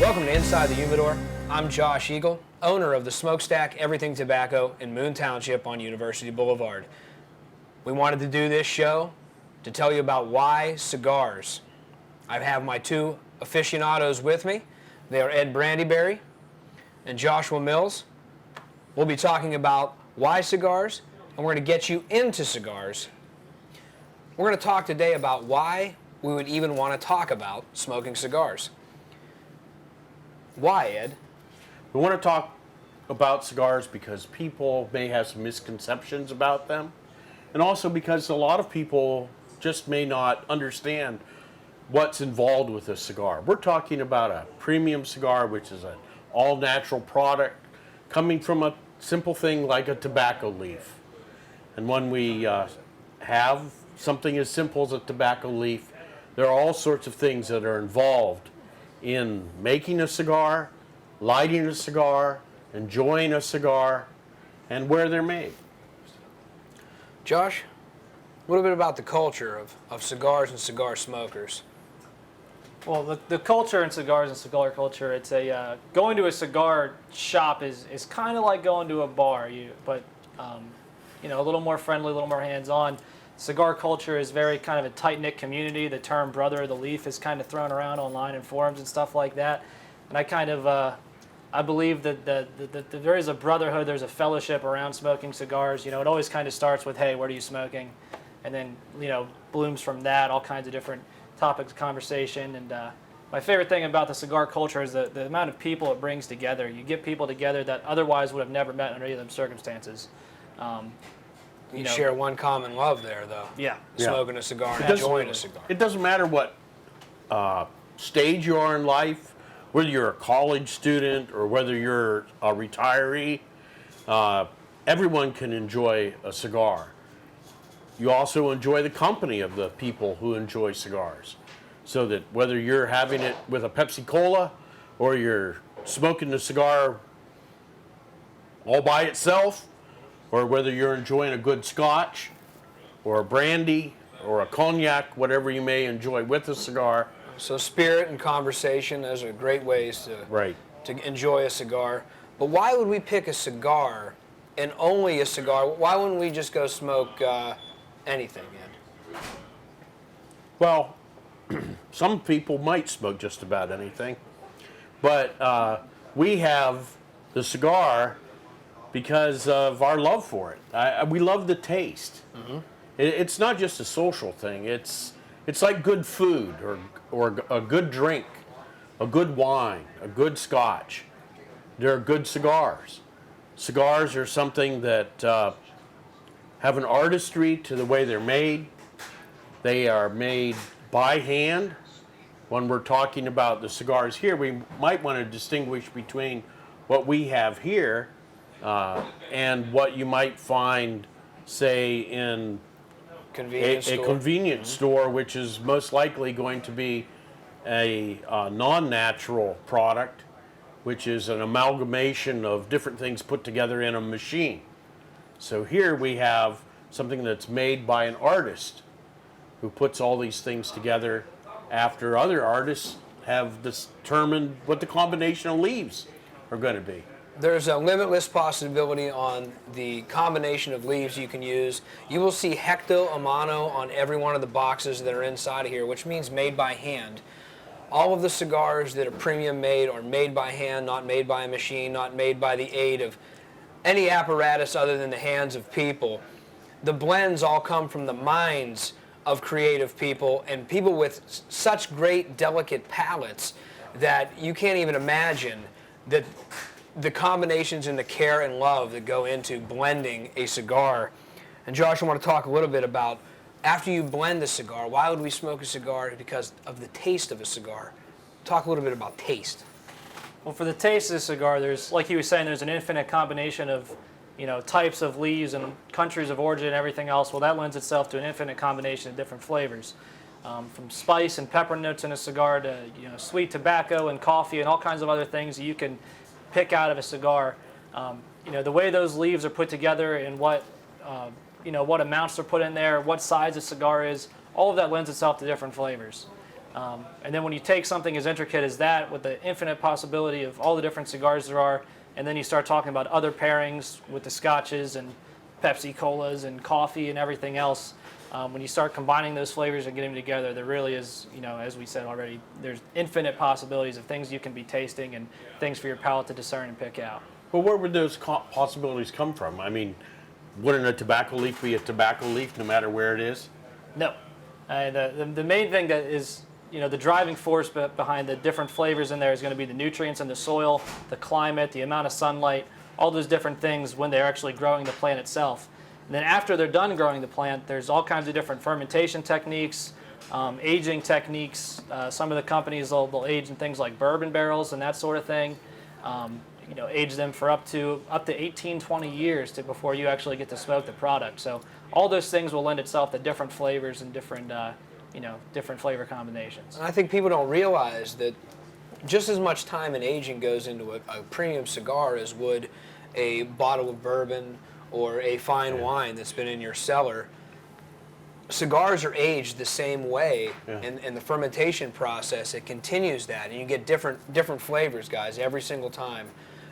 Welcome to Inside the Humidor. I'm Josh Eagle, owner of the Smokestack Everything Tobacco in Moon Township on University Boulevard. We wanted to do this show to tell you about why cigars. I have my two aficionados with me. They are Ed Brandyberry and Joshua Mills. We'll be talking about why cigars, and we're going to get you into cigars. We're going to talk today about why we would even want to talk about smoking cigars. Why, Ed? We want to talk about cigars because people may have some misconceptions about them, and also because a lot of people just may not understand what's involved with a cigar. We're talking about a premium cigar, which is an all-natural product coming from a simple thing like a tobacco leaf. And when we have something as simple as a tobacco leaf, there are all sorts of things that are involved in making a cigar, lighting a cigar, enjoying a cigar, and where they're made. Josh, a little bit about the culture of cigars and cigar smokers. Well, the culture in cigars and cigar culture, it's going to a cigar shop is kind of like going to a bar, but a little more friendly, a little more hands-on. Cigar culture is very kind of a tight-knit community. The term "brother of the leaf" is kind of thrown around online in forums and stuff like that. And I believe that there is a brotherhood, there's a fellowship around smoking cigars. It always kind of starts with, "Hey, what are you smoking?" And then blooms from that, all kinds of different topics of conversation. And my favorite thing about the cigar culture is the amount of people it brings together. You get people together that otherwise would have never met under any of them circumstances. You share one common love there, though. Yeah. Smoking a cigar and enjoying a cigar. It doesn't matter what stage you are in life, whether you're a college student or whether you're a retiree, everyone can enjoy a cigar. You also enjoy the company of the people who enjoy cigars. So that whether you're having it with a Pepsi Cola or you're smoking the cigar all by itself, or whether you're enjoying a good scotch or a brandy or a cognac, whatever you may enjoy with a cigar. So spirit and conversation, those are great ways to enjoy a cigar. But why would we pick a cigar and only a cigar? Why wouldn't we just go smoke anything, Ed? Well, some people might smoke just about anything, but we have the cigar because of our love for it. We love the taste. Mm-hmm. It's not just a social thing. It's like good food or a good drink, a good wine, a good scotch. There are good cigars. Cigars are something that have an artistry to the way they're made. They are made by hand. When we're talking about the cigars here, we might want to distinguish between what we have here and what you might find, say, in a convenience store, which is most likely going to be a non-natural product, which is an amalgamation of different things put together in a machine. So here we have something that's made by an artist who puts all these things together after other artists have determined what the combination of leaves are going to be. There's a limitless possibility on the combination of leaves you can use. You will see Hecto Amano on every one of the boxes that are inside of here, which means made by hand. All of the cigars that are premium made are made by hand, not made by a machine, not made by the aid of any apparatus other than the hands of people. The blends all come from the minds of creative people and people with such great, delicate palates that you can't even imagine that the combinations and the care and love that go into blending a cigar. And Josh, I want to talk a little bit about, after you blend the cigar, why would we smoke a cigar? Because of the taste of a cigar. Talk a little bit about taste. Well, for the taste of the cigar, there's, like he was saying, there's an infinite combination of types of leaves and countries of origin and everything else. Well, that lends itself to an infinite combination of different flavors. From spice and pepper notes in a cigar to sweet tobacco and coffee and all kinds of other things that you can pick out of a cigar. The way those leaves are put together and what amounts are put in there, what size a cigar is, all of that lends itself to different flavors. And then when you take something as intricate as that, with the infinite possibility of all the different cigars there are, and then you start talking about other pairings with the scotches and Pepsi Colas and coffee and everything else, when you start combining those flavors and getting them together, there really is, as we said already, there's infinite possibilities of things you can be tasting and things for your palate to discern and pick out. Well, where would those possibilities come from? I mean, wouldn't a tobacco leaf be a tobacco leaf no matter where it is? No. The main thing that is, the driving force behind the different flavors in there is going to be the nutrients in the soil, the climate, the amount of sunlight, all those different things when they're actually growing the plant itself. And then after they're done growing the plant, there's all kinds of different fermentation techniques, aging techniques. Some of the companies, they'll age in things like bourbon barrels and that sort of thing. Age them for up to 18, 20 years before you actually get to smoke the product. So all those things will lend itself to different flavors and different flavor combinations. And I think people don't realize that just as much time and aging goes into a premium cigar as would a bottle of bourbon or a fine wine that's been in your cellar. Cigars are aged the same way, in the fermentation process. It continues that, and you get different flavors, guys, every single time.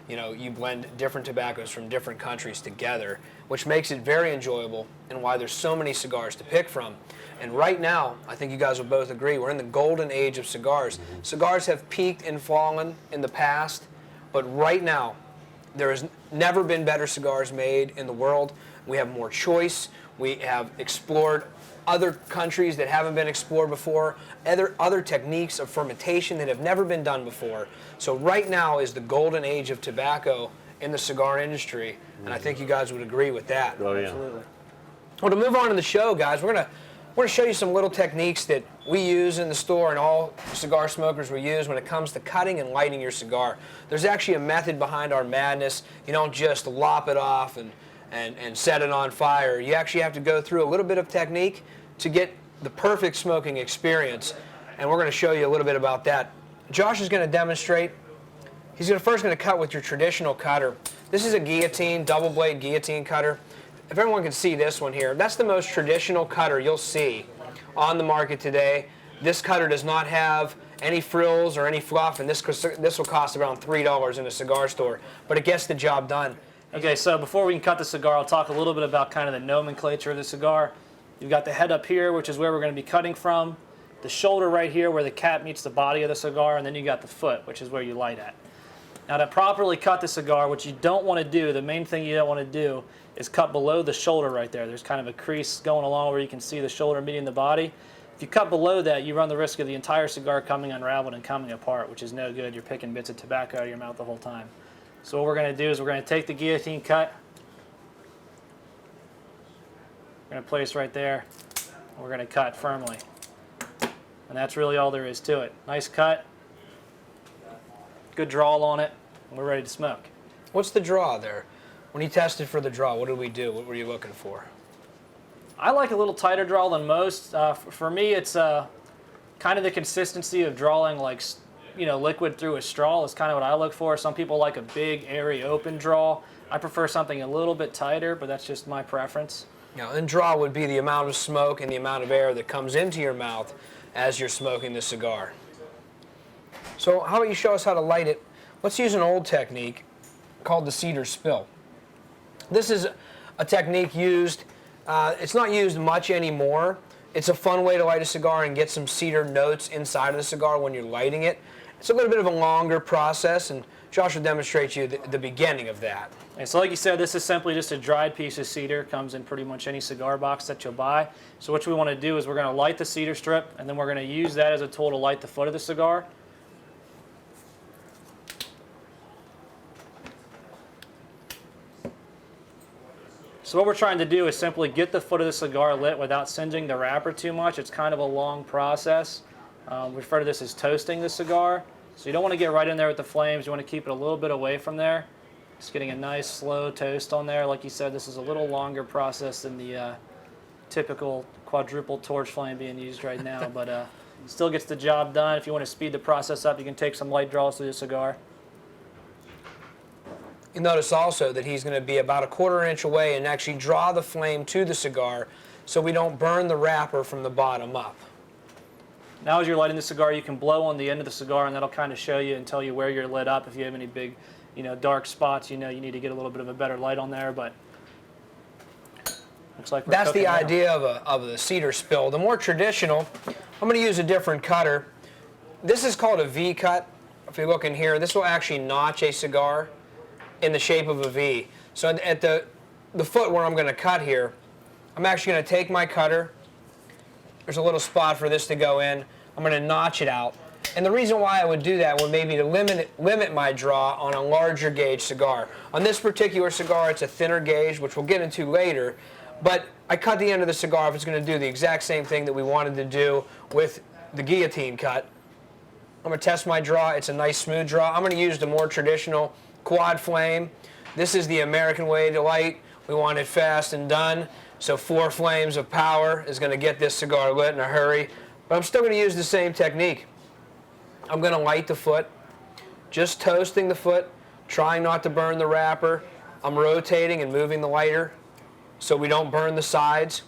You blend different tobaccos from different countries together, which makes it very enjoyable and why there's so many cigars to pick from. And right now, I think you guys will both agree, we're in the golden age of cigars. Mm-hmm. Cigars have peaked and fallen in the past, but right now, there has never been better cigars made in the world. We have more choice. We have explored other countries that haven't been explored before, other techniques of fermentation that have never been done before. So right now is the golden age of tobacco in the cigar industry, and I think you guys would agree with that. Oh, yeah. Absolutely. Well, to move on to the show, guys, we're gonna show you some little techniques that we use in the store and all cigar smokers will use when it comes to cutting and lighting your cigar. There's actually a method behind our madness. You don't just lop it off and set it on fire. You actually have to go through a little bit of technique to get the perfect smoking experience, and we're going to show you a little bit about that. Josh is going to demonstrate. He's first going to cut with your traditional cutter. This is a guillotine, double blade guillotine cutter. If everyone can see this one here, that's the most traditional cutter you'll see on the market today. This cutter does not have any frills or any fluff, and this will cost around $3 in a cigar store, but it gets the job done. Okay, so before we can cut the cigar, I'll talk a little bit about kind of the nomenclature of the cigar. You've got the head up here, which is where we're going to be cutting from, the shoulder right here where the cap meets the body of the cigar, and then you got the foot, which is where you light at. Now to properly cut the cigar, what you don't want to do, the main thing you don't want to do is cut below the shoulder right there. There's kind of a crease going along where you can see the shoulder meeting the body. If you cut below that, you run the risk of the entire cigar coming unraveled and coming apart, which is no good. You're picking bits of tobacco out of your mouth the whole time. So what we're going to do is we're going to take the guillotine cut. We're going to place right there. And we're going to cut firmly. And that's really all there is to it. Nice cut. Good drawl on it. And we're ready to smoke. What's the draw there? When you tested for the draw, what did we do? What were you looking for? I like a little tighter draw than most. For me, it's kind of the consistency of drawing like liquid through a straw is kind of what I look for. Some people like a big, airy, open draw. I prefer something a little bit tighter, but that's just my preference. And draw would be the amount of smoke and the amount of air that comes into your mouth as you're smoking the cigar. So how about you show us how to light it? Let's use an old technique called the cedar spill. This is a technique used, it's not used much anymore. It's a fun way to light a cigar and get some cedar notes inside of the cigar when you're lighting it. It's a little bit of a longer process, and Josh will demonstrate to you the beginning of that. And so like you said, this is simply just a dried piece of cedar. Comes in pretty much any cigar box that you'll buy. So what we want to do is we're going to light the cedar strip, and then we're going to use that as a tool to light the foot of the cigar. So what we're trying to do is simply get the foot of the cigar lit without singeing the wrapper too much. It's kind of a long process. We refer to this as toasting the cigar. So you don't want to get right in there with the flames. You want to keep it a little bit away from there. Just getting a nice slow toast on there. Like you said, this is a little longer process than the typical quadruple torch flame being used right now, but still gets the job done. If you want to speed the process up, you can take some light draws through the cigar. You notice also that he's going to be about a 1/4 inch away and actually draw the flame to the cigar so we don't burn the wrapper from the bottom up. Now as you're lighting the cigar, you can blow on the end of the cigar, and that'll kind of show you and tell you where you're lit up. If you have any big, dark spots, you need to get a little bit of a better light on there. But looks like we're That's cooking the now. idea of the cedar spill. The more traditional, I'm going to use a different cutter. This is called a V cut. If you look in here, this will actually notch a cigar in the shape of a V. So at the foot where I'm going to cut here, I'm actually going to take my cutter. There's a little spot for this to go in. I'm going to notch it out. And the reason why I would do that would maybe to limit my draw on a larger gauge cigar. On this particular cigar, it's a thinner gauge, which we'll get into later. But I cut the end of the cigar if it's going to do the exact same thing that we wanted to do with the guillotine cut. I'm going to test my draw. It's a nice smooth draw. I'm going to use the more traditional quad flame. This is the American way to light. We want it fast and done. So 4 flames of power is going to get this cigar lit in a hurry. But I'm still going to use the same technique. I'm going to light the foot, just toasting the foot, trying not to burn the wrapper. I'm rotating and moving the lighter so we don't burn the sides.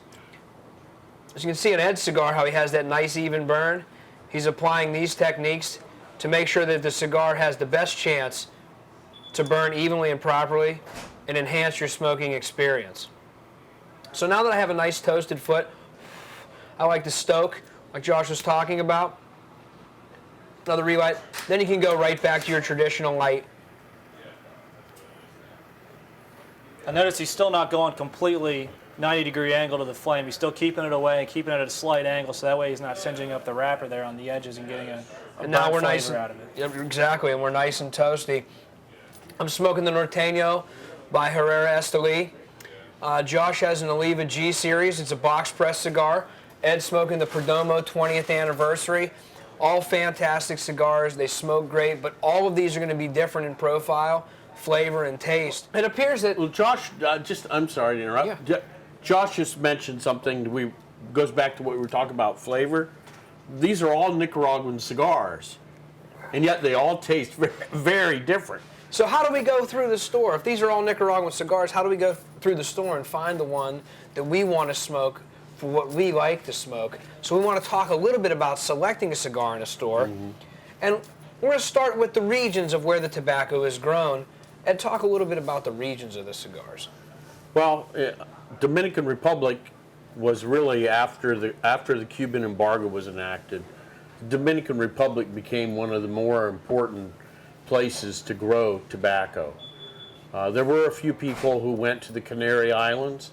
As you can see in Ed's cigar how he has that nice even burn. He's applying these techniques to make sure that the cigar has the best chance to burn evenly and properly and enhance your smoking experience. So now that I have a nice toasted foot, I like to stoke, like Josh was talking about. Another relight. Then you can go right back to your traditional light. I notice he's still not going completely 90-degree angle to the flame. He's still keeping it away and keeping it at a slight angle, so that way he's not singeing up the wrapper there on the edges and getting a And now burnt we're nice flavor and, out of it. yeah, exactly, and we're nice and toasty. I'm smoking the Norteño by Herrera Esteli. Josh has an Oliva G series. It's a box press cigar. Ed's smoking the Perdomo 20th anniversary. All fantastic cigars. They smoke great, but all of these are going to be different in profile, flavor, and taste. It appears that Well, Josh, I'm sorry to interrupt. Yeah. Josh just mentioned something. Goes back to what we were talking about, flavor. These are all Nicaraguan cigars, and yet they all taste very, very different. So how do we go through the store? If these are all Nicaraguan cigars, how do we go through the store and find the one that we want to smoke for what we like to smoke? So we want to talk a little bit about selecting a cigar in a store. And we're going to start with the regions of where the tobacco is grown and talk a little bit about the regions of the cigars. Well, Dominican Republic was really after the Cuban embargo was enacted. The Dominican Republic became one of the more important places to grow tobacco. There were a few people who went to the Canary Islands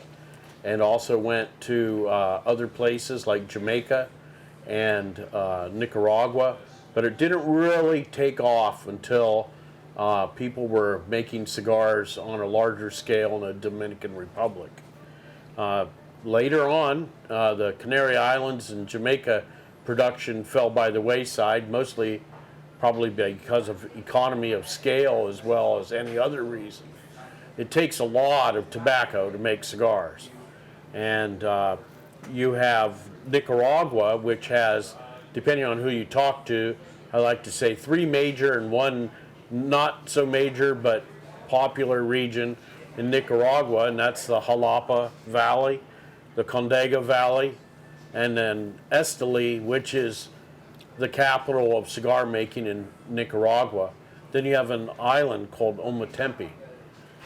and also went to other places like Jamaica and Nicaragua, but it didn't really take off until people were making cigars on a larger scale in the Dominican Republic. Later on, the Canary Islands and Jamaica production fell by the wayside, mostly probably because of economy of scale as well as any other reason. It takes a lot of tobacco to make cigars. And you have Nicaragua, which has, depending on who you talk to, I like to say 3 major and 1 not so major but popular region in Nicaragua, and that's the Jalapa Valley, the Condega Valley, and then Esteli, which is the capital of cigar making in Nicaragua. Then you have an island called Ometepe,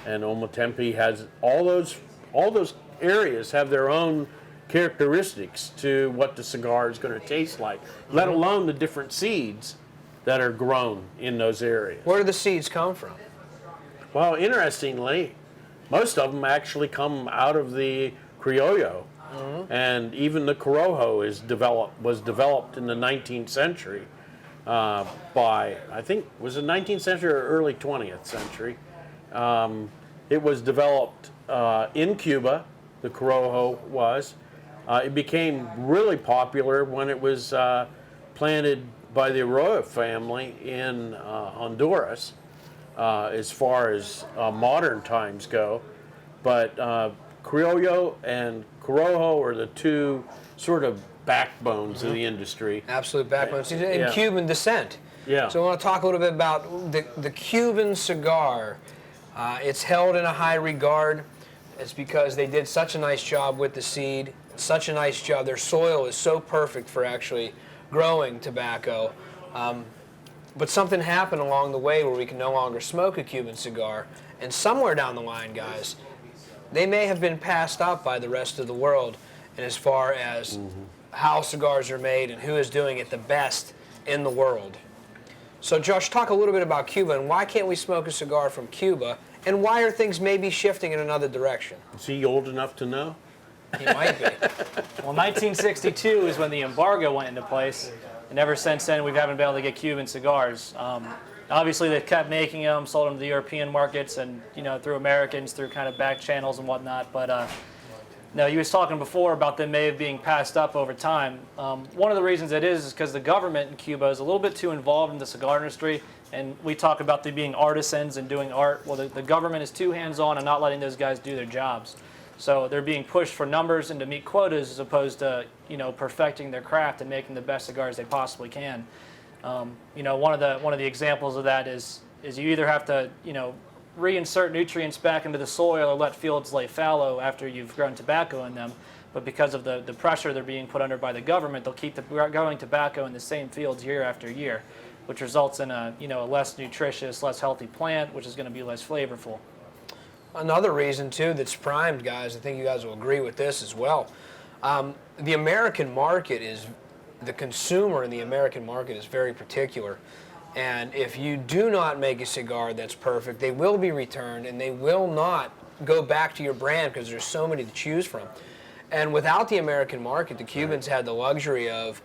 and Ometepe has all those areas have their own characteristics to what the cigar is going to taste like, let alone the different seeds that are grown in those areas. Where do the seeds come from? Well, interestingly, most of them actually come out of the Criollo, and even the Corojo was developed in the 19th century by, I think, was it 19th century or early 20th century? It was developed in Cuba, the Corojo was. It became really popular when it was planted by the Arroyo family in Honduras, as far as modern times go. But Criollo and Corojo are the 2 sort of backbones of the industry. Absolute backbone. In Yeah. Cuban descent. Yeah. So I want to talk a little bit about the Cuban cigar. It's held in a high regard. It's because they did such a nice job with the seed, such a nice job. Their soil is so perfect for actually growing tobacco. But something happened along the way where we can no longer smoke a Cuban cigar. And somewhere down the line, guys, they may have been passed up by the rest of the world. And as far as how cigars are made and who is doing it the best in the world. So Josh, talk a little bit about Cuba and why can't we smoke a cigar from Cuba? And why are things maybe shifting in another direction? Is he old enough to know? He might be. Well, 1962 is when the embargo went into place, and ever since then we haven't been able to get Cuban cigars. Obviously, they kept making them, sold them to the European markets, and through Americans, through kind of back channels and whatnot. But no, you was talking before about them maybe being passed up over time. One of the reasons it is because the government in Cuba is a little bit too involved in the cigar industry, and we talk about them being artisans and doing art. Well, the government is too hands-on and not letting those guys do their jobs. So they're being pushed for numbers and to meet quotas as opposed to perfecting their craft and making the best cigars they possibly can. One of the examples of that is you either have to reinsert nutrients back into the soil or let fields lay fallow after you've grown tobacco in them. But because of the pressure they're being put under by the government, they'll keep growing tobacco in the same fields year after year, which results in a less nutritious, less healthy plant, which is going to be less flavorful. Another reason, too, that's primed, guys, I think you guys will agree with this as well. The American market the consumer in the American market is very particular. And if you do not make a cigar that's perfect, they will be returned and they will not go back to your brand because there's so many to choose from. And without the American market, the Cubans had the luxury of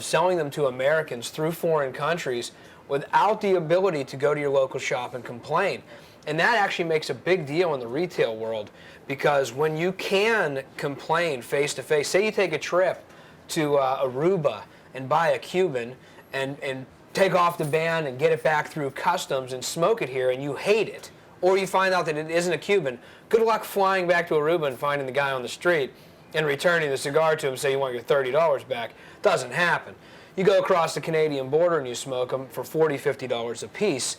selling them to Americans through foreign countries without the ability to go to your local shop and complain. And that actually makes a big deal in the retail world because when you can complain face to face, say you take a trip to Aruba and buy a Cuban and take off the band and get it back through customs and smoke it here and you hate it, or you find out that it isn't a Cuban, good luck flying back to Aruba and finding the guy on the street and returning the cigar to him and say you want your $30 back. Doesn't happen. You go across the Canadian border and you smoke them for $40, $50 a piece.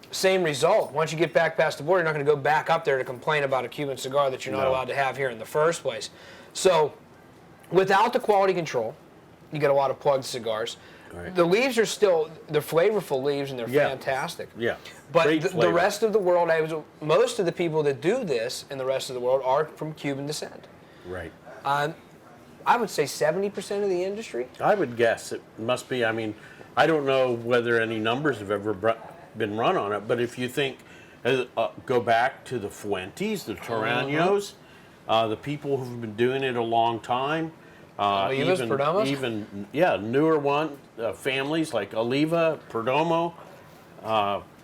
Same result. Once you get back past the border, you're not going to go back up there to complain about a Cuban cigar that you're not allowed to have here in the first place. So without the quality control, you get a lot of plugged cigars. Right. The leaves are still, they're flavorful leaves and they're fantastic. Yeah. But the rest of the world, most of the people that do this in the rest of the world are from Cuban descent. Right. I would say 70% of the industry. I would guess it must be. I mean, I don't know whether any numbers have ever been run on it, but if you think, go back to the Fuentes, the Toranos, the people who've been doing it a long time, even newer families like Oliva, Perdomo.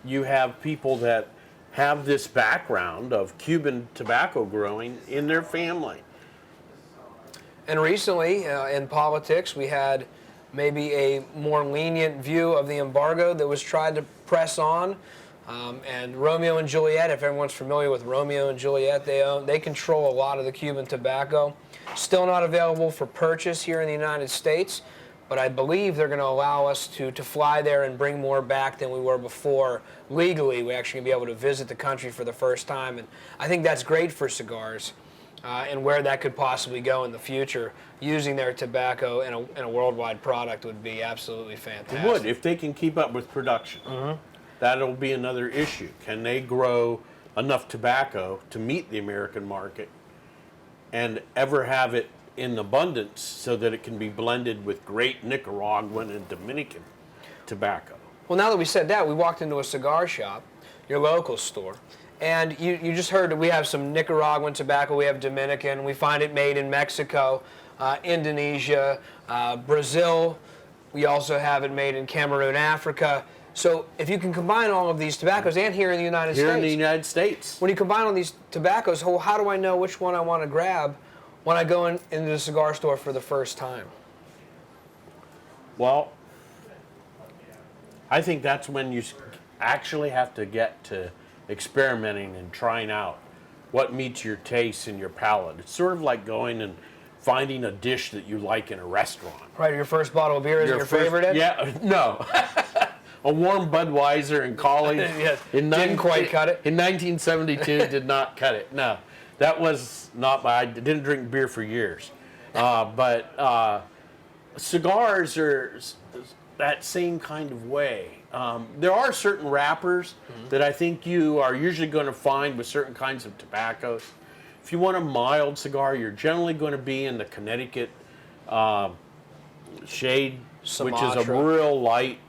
You have people that have this background of Cuban tobacco growing in their family. And recently, in politics, we had maybe a more lenient view of the embargo that was tried to press on. And Romeo and Juliet, if everyone's familiar with Romeo and Juliet, they control a lot of the Cuban tobacco. Still not available for purchase here in the United States, but I believe they're going to allow us to fly there and bring more back than we were before. Legally, we're actually going to be able to visit the country for the first time, and I think that's great for cigars. And where that could possibly go in the future, using their tobacco in a worldwide product would be absolutely fantastic. It would, if they can keep up with production. That'll be another issue. Can they grow enough tobacco to meet the American market and ever have it in abundance so that it can be blended with great Nicaraguan and Dominican tobacco? Well, now that we said that, we walked into a cigar shop, your local store, and you just heard that we have some Nicaraguan tobacco, we have Dominican, we find it made in Mexico, Indonesia, Brazil. We also have it made in Cameroon, Africa. So if you can combine all of these tobaccos, and here in the United States. Here in the United States. When you combine all these tobaccos, well, how do I know which one I want to grab when I go into the cigar store for the first time? Well, I think that's when you actually have to get to experimenting and trying out what meets your taste and your palate. It's sort of like going and finding a dish that you like in a restaurant. Right, your first bottle of beer is your favorite? Ed? Yeah, no. A warm Budweiser in college. Yes, didn't quite cut it. In 1972, did not cut it. No, that was not. I didn't drink beer for years. But cigars are that same kind of way. There are certain wrappers that I think you are usually going to find with certain kinds of tobaccos. If you want a mild cigar, you're generally going to be in the Connecticut shade, which is a Sumatra. real light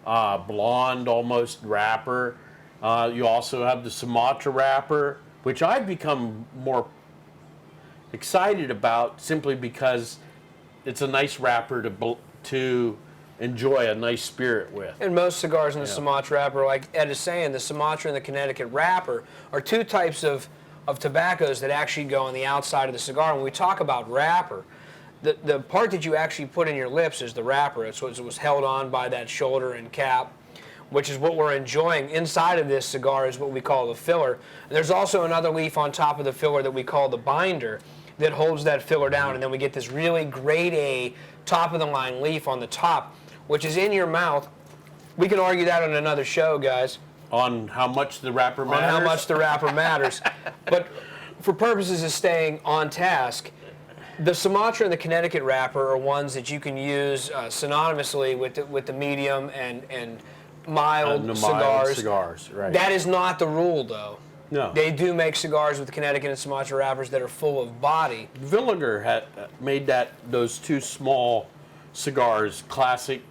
blonde almost wrapper. You also have the Sumatra wrapper, which I've become more excited about simply because it's a nice wrapper to enjoy a nice spirit with. And most cigars in the Sumatra wrapper, like Ed is saying, the Sumatra and the Connecticut wrapper are two types of tobaccos that actually go on the outside of the cigar. When we talk about wrapper, the part that you actually put in your lips is the wrapper. It's what was held on by that shoulder and cap, which is what we're enjoying. Inside of this cigar is what we call the filler. And there's also another leaf on top of the filler that we call the binder that holds that filler down, and then we get this really grade A top-of-the-line leaf on the top, which is in your mouth. We can argue that on another show, guys. On how much the wrapper matters? On how much the wrapper matters. But for purposes of staying on task, the Sumatra and the Connecticut wrapper are ones that you can use synonymously with the medium and mild the cigars. mild cigars, right. That is not the rule, though. No. They do make cigars with Connecticut and Sumatra wrappers that are full of body. Villiger had made those two small cigars, classic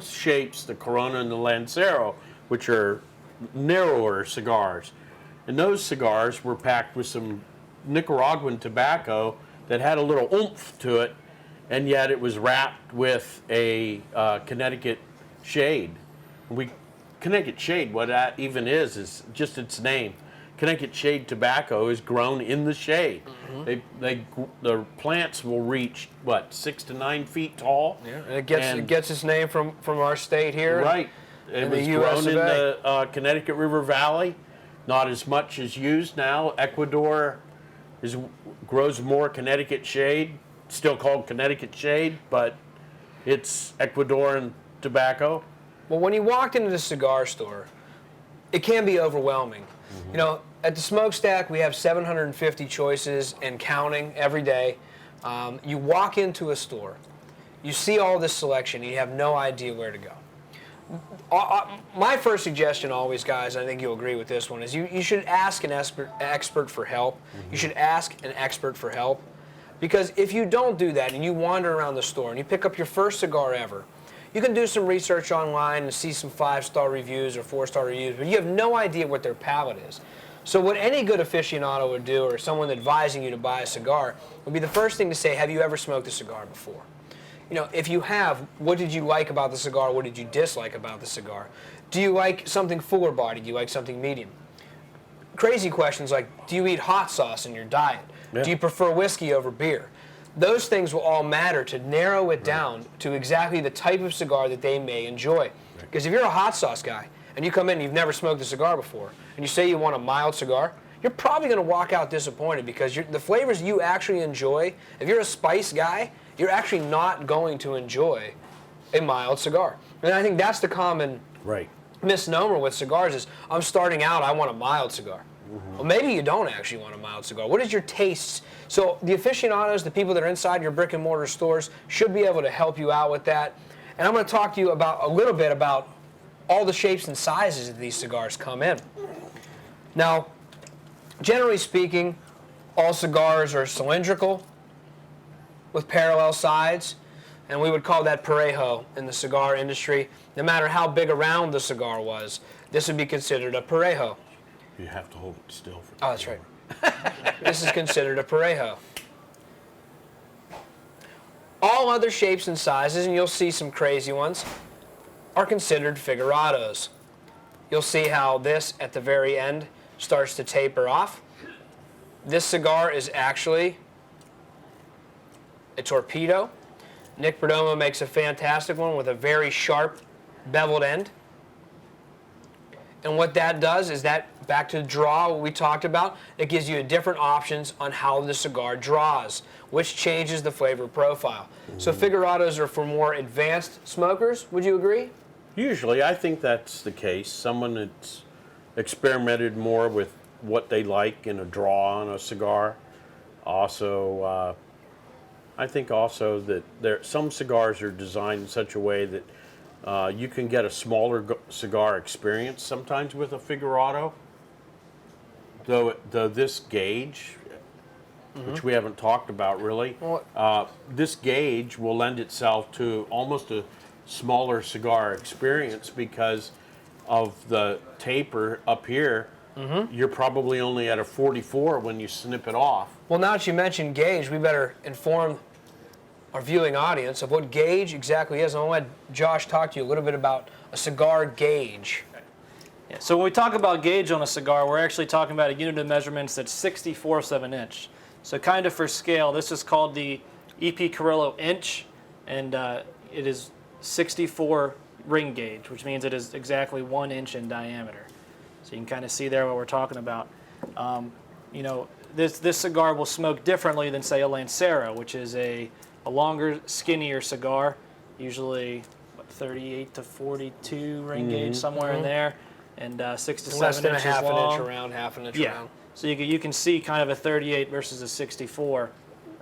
shapes, the Corona and the Lancero, which are narrower cigars. And those cigars were packed with some Nicaraguan tobacco that had a little oomph to it, and yet it was wrapped with a Connecticut shade. Connecticut shade, what that even is just its name. Connecticut shade tobacco is grown in the shade. The plants will reach 6 to 9 feet tall. Yeah, and it gets its name from our state here. Right. It was grown in the Connecticut River Valley. Not as much as used now. Ecuador grows more Connecticut shade. Still called Connecticut shade, but it's Ecuadorian tobacco. Well, when you walked into the cigar store, it can be overwhelming. You know, at the smokestack, we have 750 choices and counting every day. You walk into a store, you see all this selection, and you have no idea where to go. My first suggestion always, guys, I think you'll agree with this one, is you should ask an expert for help. You should ask an expert for help. Because if you don't do that and you wander around the store and you pick up your first cigar ever, you can do some research online and see some 5-star reviews or 4-star reviews, but you have no idea what their palate is. So what any good aficionado would do, or someone advising you to buy a cigar, would be the first thing to say, have you ever smoked a cigar before? You know, if you have, what did you like about the cigar? What did you dislike about the cigar? Do you like something fuller body? Do you like something medium? Crazy questions like, do you eat hot sauce in your diet? Yeah. Do you prefer whiskey over beer? Those things will all matter to narrow it down to exactly the type of cigar that they may enjoy. Because if you're a hot sauce guy and you come in and you've never smoked a cigar before and you say you want a mild cigar, you're probably going to walk out disappointed because the flavors you actually enjoy, if you're a spice guy, you're actually not going to enjoy a mild cigar. And I think that's the common misnomer with cigars is, I'm starting out, I want a mild cigar. Well, maybe you don't actually want a mild cigar. What is your tastes? So the aficionados, the people that are inside your brick and mortar stores, should be able to help you out with that. And I'm going to talk to you about a little bit about all the shapes and sizes that these cigars come in. Now, generally speaking, all cigars are cylindrical with parallel sides, and we would call that parejo in the cigar industry. No matter how big around the cigar was, this would be considered a parejo. You have to hold it still for. Oh, that's right. This is considered a parejo. All other shapes and sizes, and you'll see some crazy ones, are considered figurados. You'll see how this, at the very end, starts to taper off. This cigar is actually a torpedo. Nick Perdomo makes a fantastic one with a very sharp, beveled end. And what that does is that, back to the draw, what we talked about, it gives you different options on how the cigar draws, which changes the flavor profile. So figurados are for more advanced smokers, would you agree? Usually, I think that's the case. Someone that's experimented more with what they like in a draw on a cigar. Also, I think also that some cigars are designed in such a way that you can get a smaller cigar experience sometimes with a Figurado. Though this gauge, which we haven't talked about really, this gauge will lend itself to almost a smaller cigar experience because of the taper up here. You're probably only at a 44 when you snip it off. Well, now that you mentioned gauge, we better inform our viewing audience of what gauge exactly is. And I'll let Josh talk to you a little bit about a cigar gauge. Yeah, so when we talk about gauge on a cigar, we're actually talking about a unit of measurements that's 64ths of an inch. So kind of for scale, this is called the EP Carrillo inch, and it is 64 ring gauge, which means it is exactly 1 inch in diameter. So you can kind of see there what we're talking about. You know, this cigar will smoke differently than, say, a Lancero, which is a longer, skinnier cigar, usually 38 to 42 ring gauge, somewhere in there, and 6 to 7 Less than inches a half long. an inch around, half an inch Yeah. around. So you can see kind of a 38 versus a 64.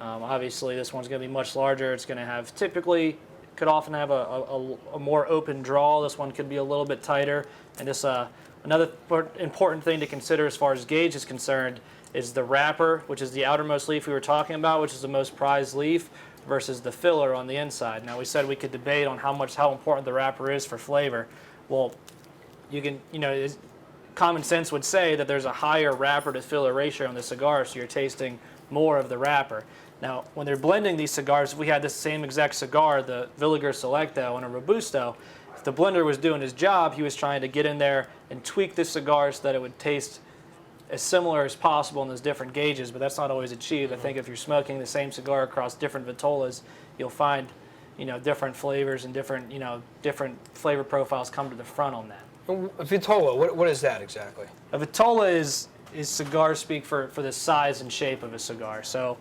Obviously, this one's going to be much larger. It's going to have could often have a more open draw. This one could be a little bit tighter. And this another important thing to consider as far as gauge is concerned is the wrapper, which is the outermost leaf we were talking about, which is the most prized leaf, versus the filler on the inside. Now, we said we could debate on how important the wrapper is for flavor. Well, common sense would say that there's a higher wrapper to filler ratio on the cigar, so you're tasting more of the wrapper. Now, when they're blending these cigars, if we had this same exact cigar, the Villiger Selecto and a Robusto, if the blender was doing his job, he was trying to get in there and tweak the cigar so that it would taste as similar as possible in those different gauges, but that's not always achieved. I think if you're smoking the same cigar across different Vitolas, you'll find, different flavors and different flavor profiles come to the front on that. A Vitola, what is that exactly? A Vitola is cigar speak for the size and shape of a cigar. So,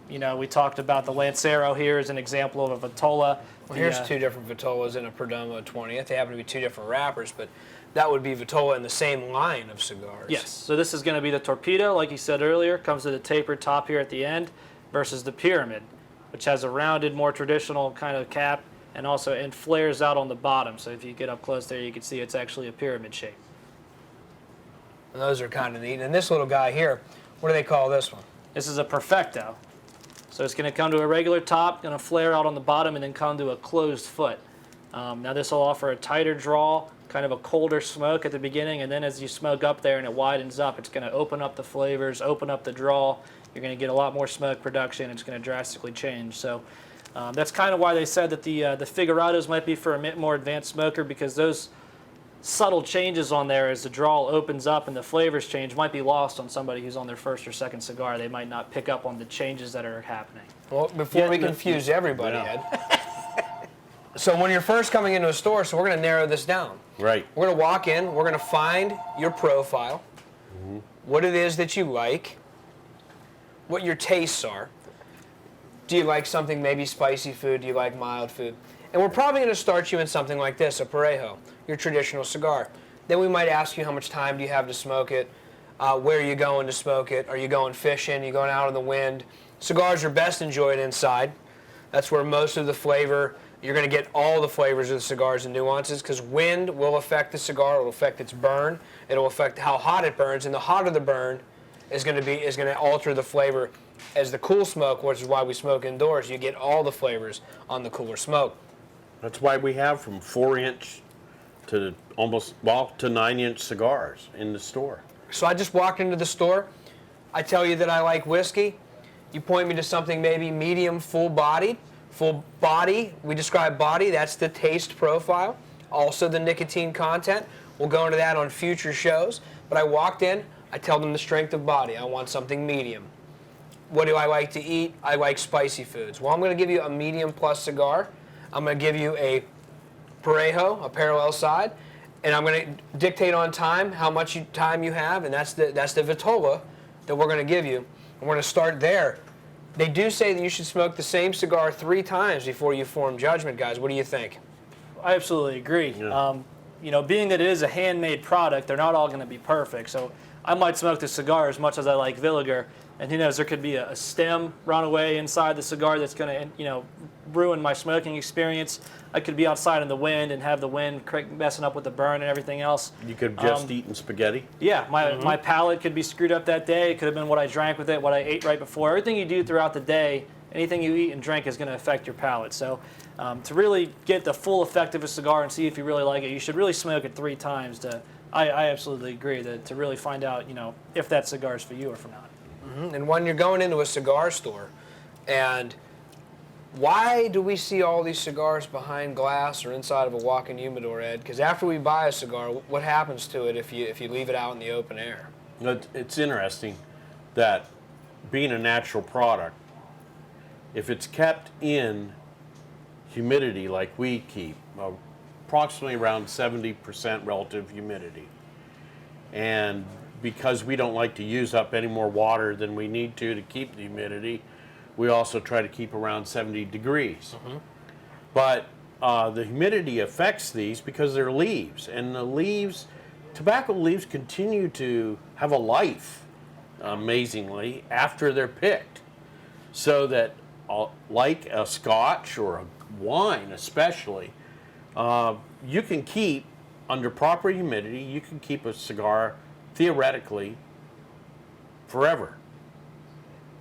we talked about the Lancero here as an example of a Vitola. Well, here's two different Vitolas in a Perdomo 20th. They happen to be two different wrappers, but that would be Vitola in the same line of cigars. Yes. So this is going to be the Torpedo, like you said earlier, comes with a tapered top here at the end, versus the Pyramid, which has a rounded, more traditional kind of cap, and flares out on the bottom. So if you get up close there, you can see it's actually a pyramid shape. And those are kind of neat. And this little guy here, what do they call this one? This is a Perfecto. So it's going to come to a regular top, going to flare out on the bottom, and then come to a closed foot. Now this will offer a tighter draw, kind of a colder smoke at the beginning, and then as you smoke up there and it widens up, it's going to open up the flavors, open up the draw. You're going to get a lot more smoke production. It's going to drastically change. So that's kind of why they said that the Figurados might be for a more advanced smoker, because those subtle changes on there as the draw opens up and the flavors change might be lost on somebody who's on their first or second cigar. They might not pick up on the changes that are happening. Well, before we confuse everybody, Ed. So when you're first coming into a store, so we're going to narrow this down. Right. We're going to walk in, we're going to find your profile, what it is that you like, what your tastes are. Do you like something maybe spicy food? Do you like mild food? And we're probably going to start you in something like this, a Parejo, your traditional cigar. Then we might ask you how much time do you have to smoke it, where are you going to smoke it, are you going fishing, are you going out in the wind. Cigars are best enjoyed inside. That's where most of the flavor, you're going to get all the flavors of the cigars and nuances, because wind will affect the cigar, it will affect its burn, it will affect how hot it burns, and the hotter the burn is going to alter the flavor. As the cool smoke, which is why we smoke indoors, you get all the flavors on the cooler smoke. That's why we have from 4-inch to to 9-inch cigars in the store. So I just walked into the store. I tell you that I like whiskey. You point me to something maybe medium, full-bodied. Full body, we describe body, that's the taste profile. Also the nicotine content. We'll go into that on future shows. But I walked in, I tell them the strength of body. I want something medium. What do I like to eat? I like spicy foods. Well, I'm going to give you a medium plus cigar. I'm going to give you a Parejo, a parallel side, and I'm going to dictate on time how much time you have, and that's the Vitola that we're going to give you. And we're going to start there. They do say that you should smoke the same cigar 3 times before you form judgment, guys. What do you think? I absolutely agree. Yeah. Being that it is a handmade product, they're not all going to be perfect. So I might smoke the cigar as much as I like Villiger, and who knows, there could be a stem run away inside the cigar that's going to, ruin my smoking experience. I could be outside in the wind and have the wind messing up with the burn and everything else. You could have just eaten spaghetti. Yeah, my palate could be screwed up that day. It could have been what I drank with it, what I ate right before. Everything you do throughout the day, anything you eat and drink is going to affect your palate. So to really get the full effect of a cigar and see if you really like it, you should really smoke it 3 times. I absolutely agree to really find out, if that cigar is for you or for not. And when you're going into a cigar store, and why do we see all these cigars behind glass or inside of a walk-in humidor, Ed? Because after we buy a cigar, what happens to it if you leave it out in the open air? It's interesting that being a natural product, if it's kept in humidity like we keep, approximately around 70% relative humidity, and because we don't like to use up any more water than we need to keep the humidity, we also try to keep around 70 degrees. But the humidity affects these because they're leaves, and the leaves, tobacco leaves continue to have a life, amazingly, after they're picked. So that, like a scotch or a wine especially, you can keep, under proper humidity, you can keep a cigar theoretically forever.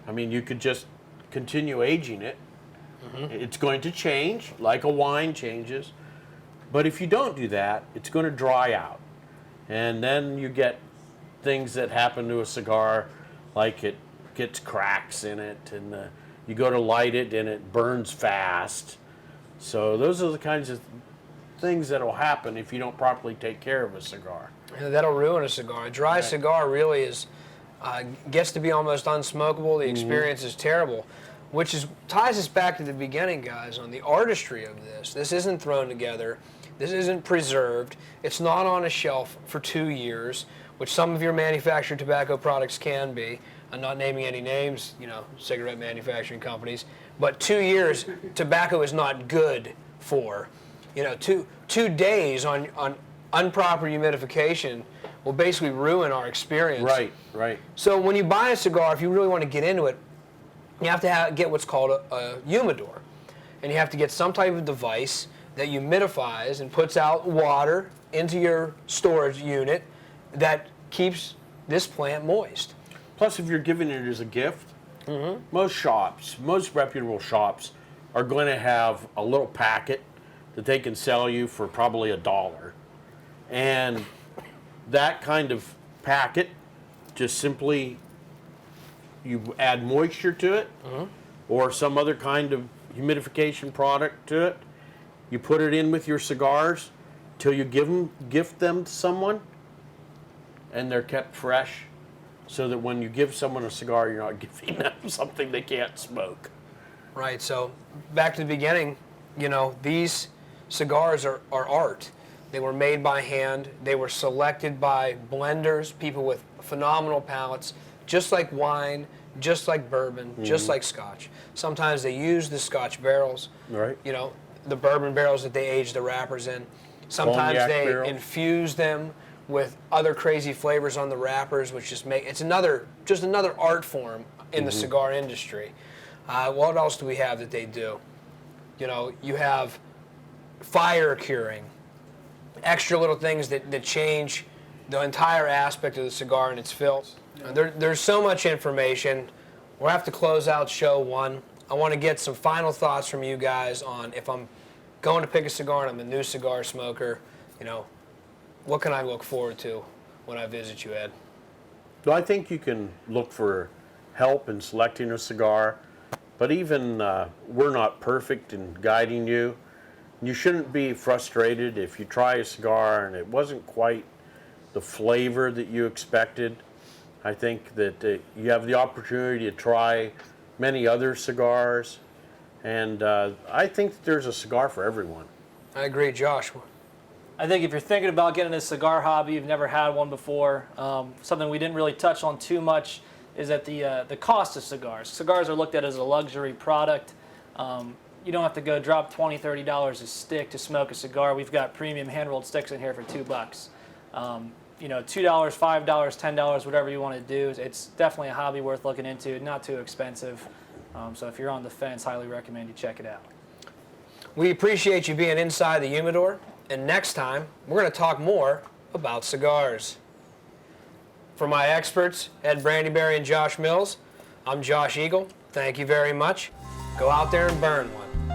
I mean, you could just continue aging it. It's going to change, like a wine changes. But if you don't do that, it's going to dry out. And then you get things that happen to a cigar, like it gets cracks in it, and you go to light it and it burns fast. So those are the kinds of things that will happen if you don't properly take care of a cigar. That'll ruin a cigar. A dry cigar really gets to be almost unsmokable. The experience is terrible, which ties us back to the beginning, guys, on the artistry of this. This isn't thrown together. This isn't preserved. It's not on a shelf for 2 years, which some of your manufactured tobacco products can be. I'm not naming any names, cigarette manufacturing companies, but 2 years, tobacco is not good for. 2 days on improper humidification will basically ruin our experience. Right. So when you buy a cigar, if you really want to get into it, you have to get what's called a humidor. And you have to get some type of device that humidifies and puts out water into your storage unit that keeps this plant moist. Plus, if you're giving it as a gift, most reputable shops are going to have a little packet that they can sell you for probably $1. And that kind of packet, just simply you add moisture to it, or some other kind of humidification product to it. You put it in with your cigars till you gift them to someone, and they're kept fresh, so that when you give someone a cigar, you're not giving them something they can't smoke. Right. So back to the beginning, these cigars are art. They were made by hand. They were selected by blenders, people with phenomenal palates, just like wine, just like bourbon, just like scotch. Sometimes they use the scotch barrels, Right. The bourbon barrels that they age the wrappers in. Sometimes Cognac they barrel. infuse them with other crazy flavors on the wrappers, which just it's another art form in the cigar industry. What else do we have that they do? You have fire curing, extra little things that change the entire aspect of the cigar and its filth. There's so much information. We'll have to close out show 1. I want to get some final thoughts from you guys on, if I'm going to pick a cigar and I'm a new cigar smoker, what can I look forward to when I visit you, Ed? So I think you can look for help in selecting a cigar, but even we're not perfect in guiding you. You shouldn't be frustrated if you try a cigar and it wasn't quite the flavor that you expected. I think that you have the opportunity to try many other cigars, and I think that there's a cigar for everyone. I agree, Josh. I think if you're thinking about getting a cigar hobby, you've never had one before, something we didn't really touch on too much is that the cost of cigars. Cigars are looked at as a luxury product. You don't have to go drop $20, $30 a stick to smoke a cigar. We've got premium hand-rolled sticks in here for $2. $2, $5, $10, whatever you want to do. It's definitely a hobby worth looking into. Not too expensive. So if you're on the fence, highly recommend you check it out. We appreciate you being inside the Humidor, and next time we're going to talk more about cigars. For my experts, Ed Brandyberry and Josh Mills, I'm Josh Eagle. Thank you very much. Go out there and burn one.